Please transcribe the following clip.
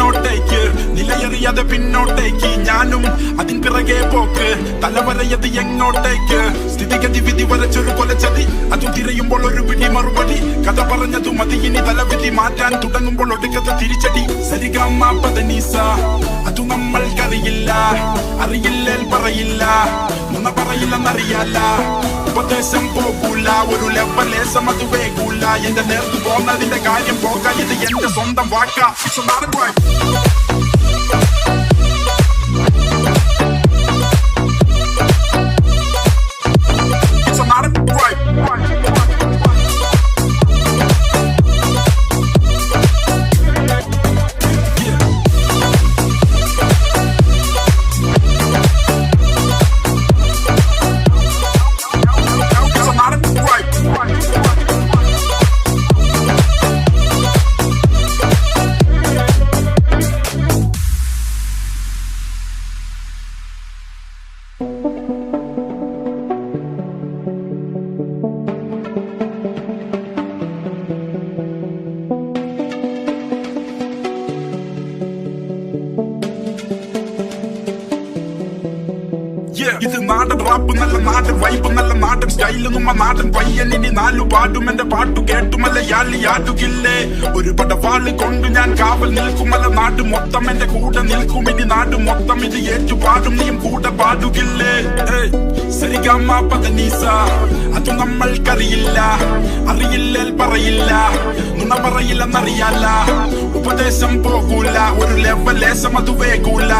മുന്നോട്ടേക്ക് നിലയറിയാതെ പിന്നോട്ടേക്ക് ഞാനും അതിൻ പിറകെ പോക്ക് തലവരയത് എങ്ങോട്ടേക്ക് സ്ഥിതിഗതി വിധി വരച്ചൊരു കൊലച്ചതി അതു തിരയുമ്പോൾ ഒരു പിടി മറുപടി കഥ പറഞ്ഞതും അത് ഇനി തലവിധി മാറ്റാൻ തുടങ്ങുമ്പോൾ ഒടുക്കത്തെ തിരിച്ചടി സരിഗമ പദനീസ അതു നമ്മൾക്കറിയില്ല അറിയില്ലേൽ പറയില്ല നുണ പറയില്ലെന്നറിയാല ഉപദേശം പോകൂല ഒരു ലെവലേശം അത് വേകൂല എന്റെ നേർത്തു പോകുന്നതിന്റെ കാര്യം പോക ഇത് എന്റെ സ്വന്തം വാക്ക ഇത് നാടൻ റാപ്പ് നല്ല നാടൻ വൈബ് നല്ല നാടൻ സ്റ്റൈല് നമ്മ നാടൻ പയ്യൻ ഇനി നാലു പാടും എന്റെ പാട്ടു കേട്ടുമല്ല യാളിയാടുകില്ലേ ഒരു പടവാള് കൊണ്ട് ഞാൻ കാവൽ നിൽക്കുമല്ല നാട് മൊത്തം എന്റെ കൂടെ നിൽക്കും ഇനി നാട് മൊത്തം ഇത് ഏറ്റുപാടും നീയും കൂടെ പാടുകില്ലേ സരിഗമ പദനീസ അത് നമ്മൾക്കറിയില്ല അറിയില്ലേൽ പറയില്ല നുണ പറയില്ലെന്നറിയാല ഉപദേശം പോകൂല ഒരു ലെവലേശം അത് വേകൂല